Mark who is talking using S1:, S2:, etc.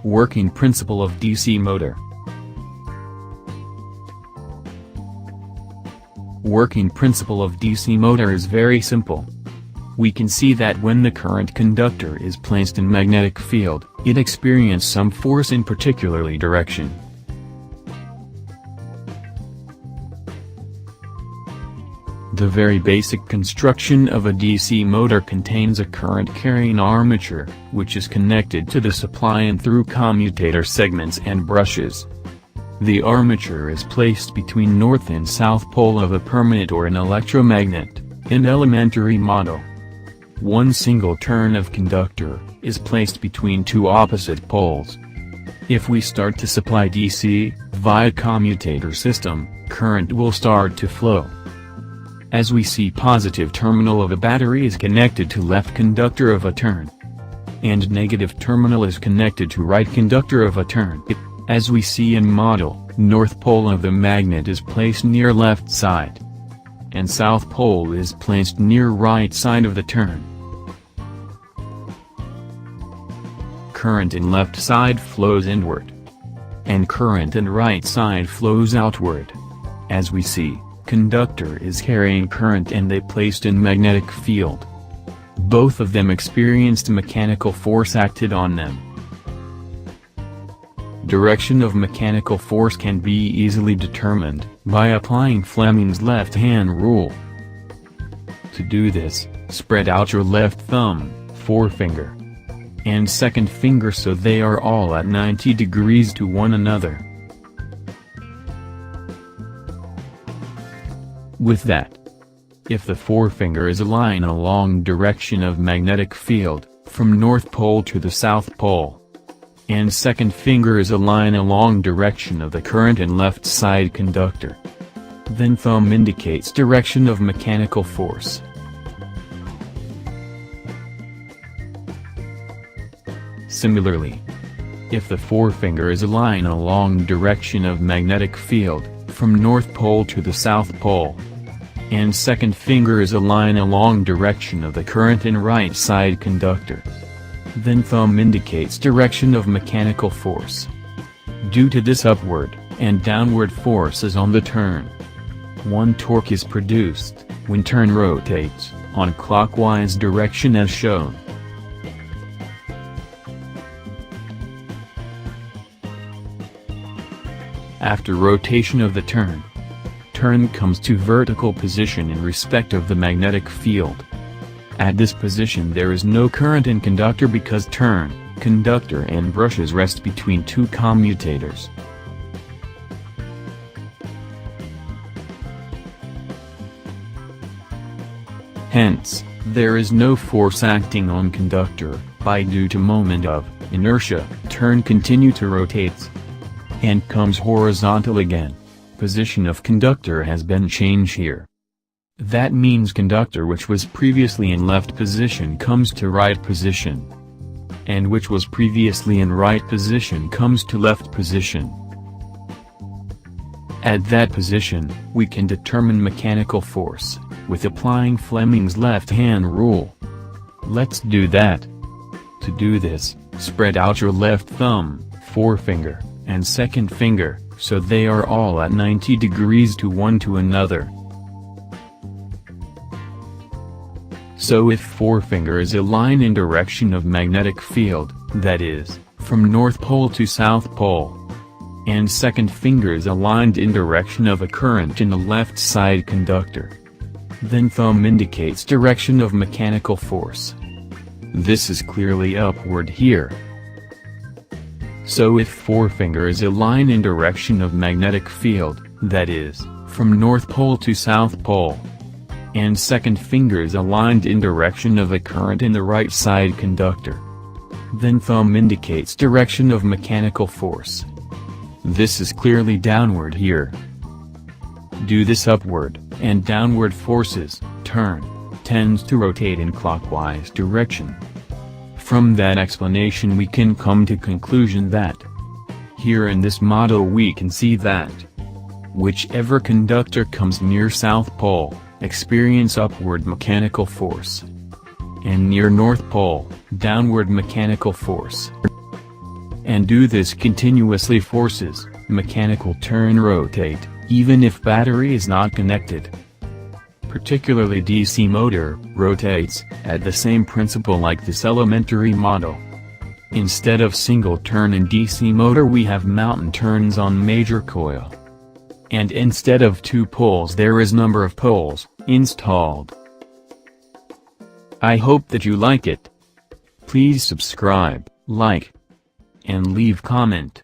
S1: Working principle of DC motor. Working principle of DC motor is very simple. We can see that when the current conductor is placed in magnetic field, it experiences some force in particularly direction. The very basic construction of a DC motor contains a current-carrying armature, which is connected to the supply and through commutator segments and brushes. The armature is placed between north and south pole of a permanent or an electromagnet, in elementary model. One single turn of conductor is placed between two opposite poles. If we start to supply DC, via commutator system, current will start to flow. As we see, positive terminal of a battery is connected to left conductor of a turn, and negative terminal is connected to right conductor of a turn. As we see in model, north pole of the magnet is placed near left side, and south pole is placed near right side of the turn. Current in left side flows inward, and current in right side flows outward. As we see, conductor is carrying current and they placed in magnetic field. Both of them experienced mechanical force acted on them. Direction of mechanical force can be easily determined by applying Fleming's left-hand rule. To do this, spread out your left thumb, forefinger, and second finger so they are all at 90 degrees to one another. With that, if the forefinger is aligned along direction of magnetic field, from north pole to the south pole, and second finger is aligned along direction of the current and left side conductor, then thumb indicates direction of mechanical force. Similarly, if the forefinger is aligned along direction of magnetic field, from north pole to the south pole, and second finger is aligned along direction of the current and right side conductor, then thumb indicates direction of mechanical force. Due to this upward and downward forces on the turn, one torque is produced when turn rotates on clockwise direction as shown. After rotation of the turn comes to vertical position in respect of the magnetic field. At this position there is no current in conductor because turn, conductor and brushes rest between two commutators. Hence, there is no force acting on conductor, by due to moment of inertia, turn continue to rotate, and comes horizontal again. Position of conductor has been changed here. That means conductor which was previously in left position comes to right position, and which was previously in right position comes to left position. At that position, we can determine mechanical force, with applying Fleming's left-hand rule. Let's do that. To do this, spread out your left thumb, forefinger, and second finger, so they are all at 90 degrees to one to another. So if forefinger is aligned in direction of magnetic field, that is, from north pole to south pole, and second finger is aligned in direction of a current in the left side conductor, then thumb indicates direction of mechanical force. This is clearly upward here. So if forefinger is aligned in direction of magnetic field, that is, from north pole to south pole, and second finger is aligned in direction of a current in the right side conductor, then thumb indicates direction of mechanical force. This is clearly downward here. Do this upward and downward forces, turn, tends to rotate in clockwise direction. From that explanation we can come to conclusion that, here in this model we can see that, whichever conductor comes near south pole, experience upward mechanical force, and near north pole, downward mechanical force. and do this continuously forces mechanical turn rotate, even if battery is not connected. Particularly DC motor rotates at the same principle like this elementary model. Instead of single turn in DC motor we have mountain turns on major coil. And instead of 2 poles there is number of poles installed. I hope that you like it. Please subscribe, like, and leave comment.